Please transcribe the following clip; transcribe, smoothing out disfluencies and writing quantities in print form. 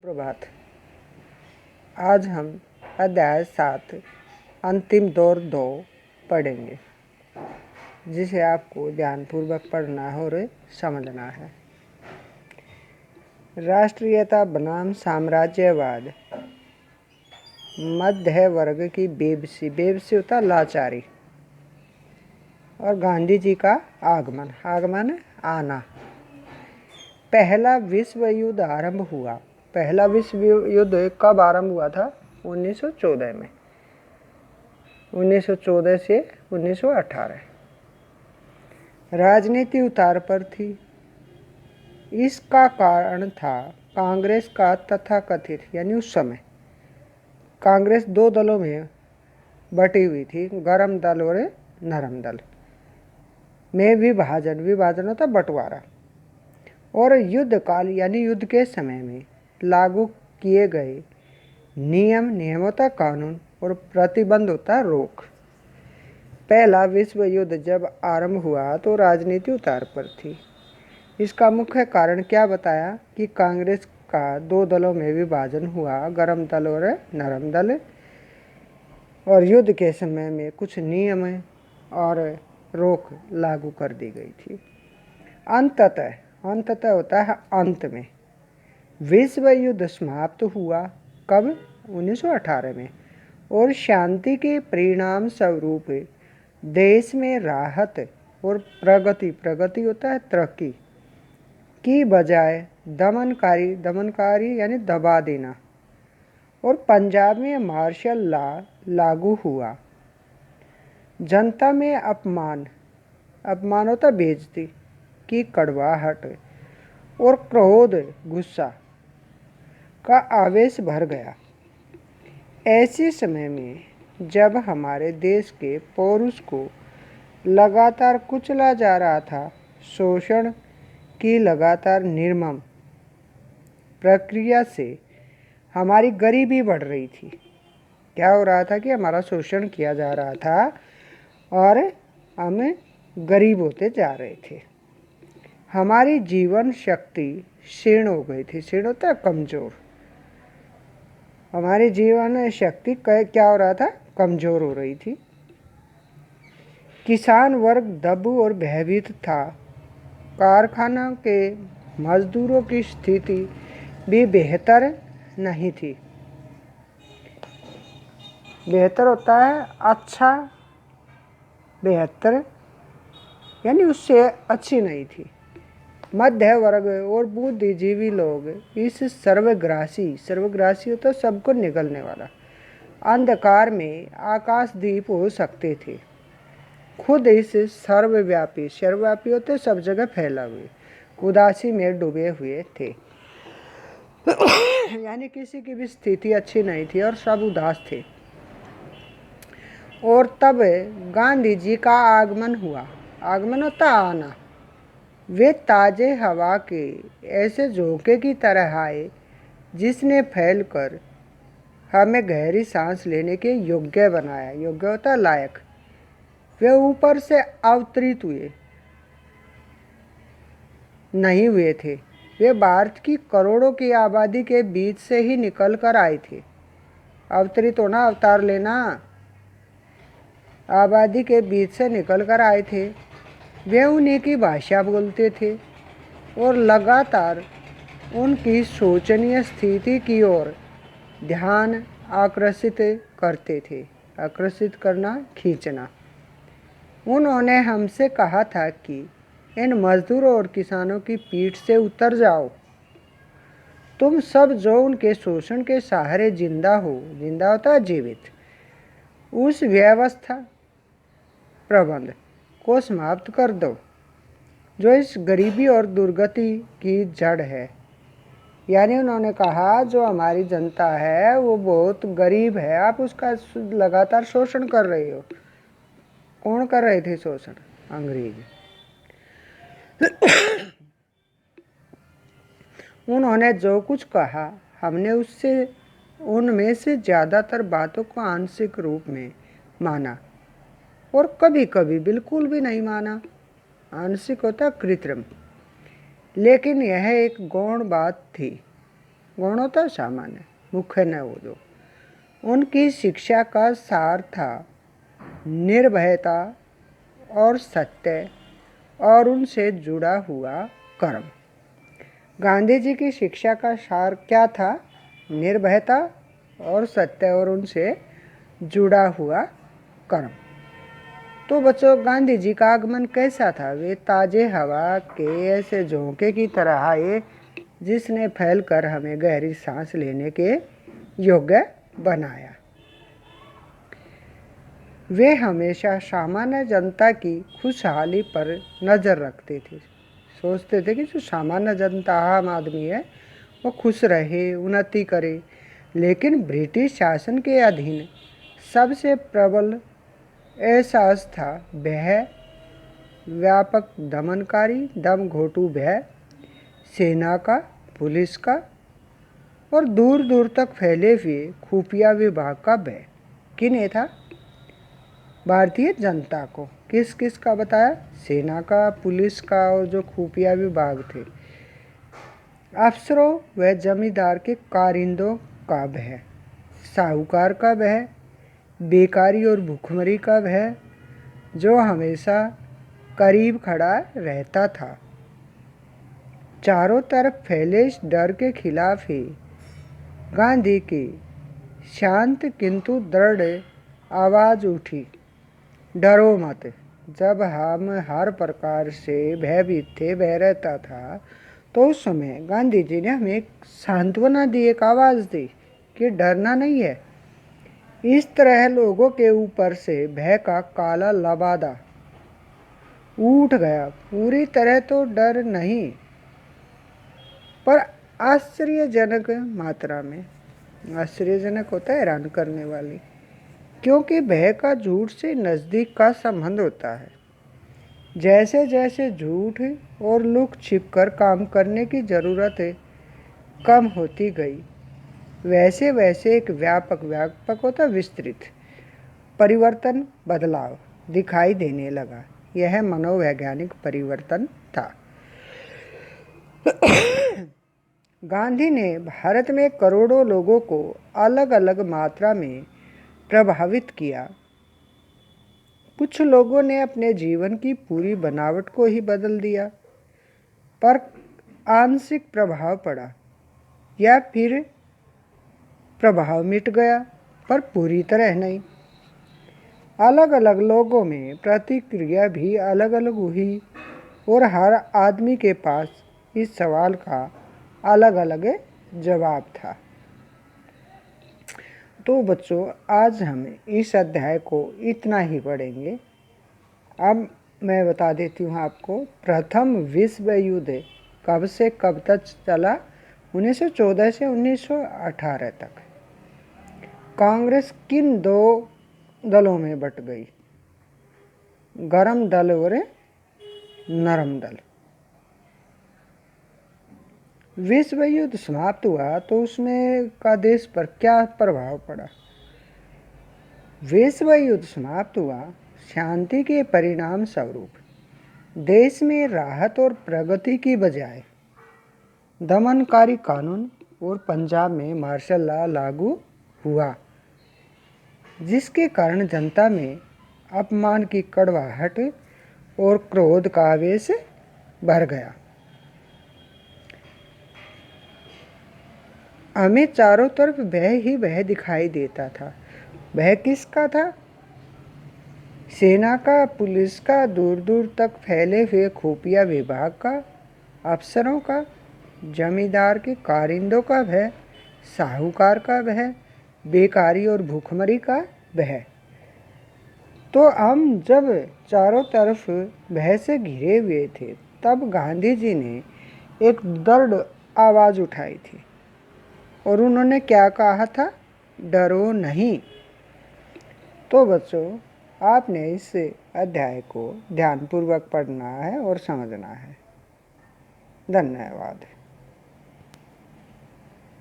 प्रभात। आज हम अध्याय 7 अंतिम दौर 2 पढ़ेंगे, जिसे आपको ध्यानपूर्वक पढ़ना है और समझना है। राष्ट्रीयता बनाम साम्राज्यवाद, मध्य वर्ग की बेबसी, बेबसी होता लाचारी, और गांधी जी का आगमन, आगमन आना। पहला विश्व युद्ध आरंभ हुआ। पहला विश्व युद्ध कब आरंभ हुआ था? 1914 में। 1914 से 1918। राजनीति उतार पर थी। इसका कारण था कांग्रेस का तथाकथित, यानी उस समय कांग्रेस 2 दलों में बटी हुई थी, गरम दल और नरम दल में विभाजन। विभाजन होता बंटवारा। और युद्ध काल यानी युद्ध के समय में लागू किए गए नियम, होता कानून, और प्रतिबंध होता रोक। पहला विश्व युद्ध जब आरंभ हुआ तो राजनीति उतार पर थी। इसका मुख्य कारण क्या बताया कि कांग्रेस का 2 दलों में विभाजन हुआ, गरम दल और नरम दल, और युद्ध के समय में कुछ नियम और रोक लागू कर दी गई थी। अंततः होता है अंत में विश्व युद्ध समाप्त हुआ। कब? 1918 में। और शांति के परिणाम स्वरूप देश में राहत और प्रगति होता है तरक्की की बजाय दमनकारी यानी दबा देना। और पंजाब में मार्शल लॉ लागू हुआ। जनता में अपमान होता बेइज्जती की कड़वाहट और क्रोध, गुस्सा का आवेश भर गया। ऐसे समय में जब हमारे देश के पौरुष को लगातार कुचला जा रहा था, शोषण की लगातार निर्मम प्रक्रिया से हमारी गरीबी बढ़ रही थी। क्या हो रहा था कि हमारा शोषण किया जा रहा था और हम गरीब होते जा रहे थे। हमारी जीवन शक्ति क्षीण हो गई थी। क्षीण होता है कमजोर। हमारी जीवन शक्ति क्या हो रहा था? कमजोर हो रही थी। किसान वर्ग दबू और भयभीत था। कारखाना के मजदूरों की स्थिति भी बेहतर नहीं थी। बेहतर होता है अच्छा, बेहतर यानी उससे अच्छी नहीं थी। मध्य वर्ग और बुद्धिजीवी लोग इस सर्वग्रासी होता सबको निगलने वाला अंधकार में आकाशदीप हो सकते थे। खुद इस सर्वव्यापी होते सब जगह फैला हुए उदासी में डूबे हुए थे। यानी किसी की भी स्थिति अच्छी नहीं थी और सब उदास थे। और तब गांधी जी का आगमन हुआ। आगमन होता आना। वे ताजे हवा के ऐसे झोंके की तरह आए जिसने फैलकर हमें गहरी सांस लेने के योग्य बनाया। योग्य होता लायक। वे ऊपर से अवतरित नहीं हुए थे। वे भारत की करोड़ों की आबादी के बीच से ही निकल कर आए थे। अवतरित होना, अवतार लेना, आबादी के बीच से निकल कर आए थे। वे उन्हीं की भाषा बोलते थे और लगातार उनकी शोचनीय स्थिति की ओर ध्यान आकर्षित करते थे। आकर्षित करना, खींचना। उन्होंने हमसे कहा था कि इन मजदूरों और किसानों की पीठ से उतर जाओ। तुम सब जो उनके शोषण के सहारे जिंदा होता जीवित, उस व्यवस्था प्रबंध को समाप्त कर दो जो इस गरीबी और दुर्गति की जड़ है। यानी उन्होंने कहा जो हमारी जनता है वो बहुत गरीब है, आप उसका लगातार शोषण कर रहे हो। कौन कर रहे थे शोषण? अंग्रेज। उन्होंने जो कुछ कहा हमने उनमें से ज़्यादातर बातों को आंशिक रूप में माना और कभी कभी बिल्कुल भी नहीं माना। आंशिक होता कृत्रिम। लेकिन यह एक गौण बात थी गुण होता सामान्य, मुख्य न वो जो। उनकी शिक्षा का सार था निर्भयता और सत्य और उनसे जुड़ा हुआ कर्म। गांधी जी की शिक्षा का सार क्या था? निर्भयता और सत्य और उनसे जुड़ा हुआ कर्म। तो बच्चों, गांधी जी का आगमन कैसा था? वे ताजे हवा के ऐसे झोंके की तरह आए जिसने फैलकर हमें गहरी सांस लेने के योग्य बनाया। वे हमेशा सामान्य जनता की खुशहाली पर नज़र रखते थे। सोचते थे कि जो सामान्य जनता आम आदमी है वो खुश रहे, उन्नति करे। लेकिन ब्रिटिश शासन के अधीन सबसे प्रबल एहसास था भय, व्यापक दमनकारी दमघोटू भय, सेना का, पुलिस का और दूर दूर तक फैले हुए खुफिया विभाग का भय। किन्हें था? भारतीय जनता को। किस किस का बताया? सेना का, पुलिस का और जो खुफिया विभाग थे। अफसरों व जमींदार के कारिंदों का भय, साहूकार का भय, बेकारी और भूखमरी का भय जो हमेशा करीब खड़ा रहता था। चारों तरफ फैले इस डर के खिलाफ ही गांधी की शांत किंतु दृढ़ आवाज़ उठी, डरो मत। जब हम हर प्रकार से भयभीत थे, भय रहता था, तो उस समय गांधी जी ने हमें एक सांत्वना दी, एक आवाज़ दी कि डरना नहीं है। इस तरह लोगों के ऊपर से भय का काला लबादा उठ गया। पूरी तरह तो डर नहीं, पर आश्चर्यजनक मात्रा में। आश्चर्यजनक होता है हैरान करने वाली, क्योंकि भय का झूठ से नज़दीक का संबंध होता है। जैसे जैसे झूठ और लुक छिप कर काम करने की ज़रूरत कम होती गई, वैसे वैसे एक व्यापक होता विस्तृत परिवर्तन, बदलाव दिखाई देने लगा। यह मनोवैज्ञानिक परिवर्तन था। गांधी ने भारत में करोड़ों लोगों को अलग अलग मात्रा में प्रभावित किया। कुछ लोगों ने अपने जीवन की पूरी बनावट को ही बदल दिया, पर आंशिक प्रभाव पड़ा, या फिर प्रभाव मिट गया पर पूरी तरह नहीं। अलग अलग लोगों में प्रतिक्रिया भी अलग अलग हुई और हर आदमी के पास इस सवाल का अलग अलग जवाब था। तो बच्चों, आज हम इस अध्याय को इतना ही पढ़ेंगे। अब मैं बता देती हूँ आपको, प्रथम विश्व युद्ध कब से कब तक चला? 1914 से 1918 तक। कांग्रेस किन दो दलों में बट गई? गरम दल और नरम दल। विश्व युद्ध समाप्त हुआ तो उसमें का देश पर क्या प्रभाव पड़ा? विश्व युद्ध समाप्त हुआ, शांति के परिणाम स्वरूप देश में राहत और प्रगति की बजाय दमनकारी कानून और पंजाब में मार्शल लॉ लागू हुआ, जिसके कारण जनता में अपमान की कड़वाहट और क्रोध का आवेश भर गया। हमें चारों तरफ भय ही भय दिखाई देता था। भय किसका था? सेना का, पुलिस का, दूर दूर तक फैले हुए खुफिया विभाग का, अफसरों का, जमींदार के कारिंदों का भय, साहूकार का भय, बेकारी और भूखमरी का भय। तो हम जब चारों तरफ भय से घिरे हुए थे, तब गांधी जी ने एक दृढ़ आवाज़ उठाई थी और उन्होंने क्या कहा था? डरो नहीं। तो बच्चों, आपने इस अध्याय को ध्यानपूर्वक पढ़ना है और समझना है। धन्यवाद।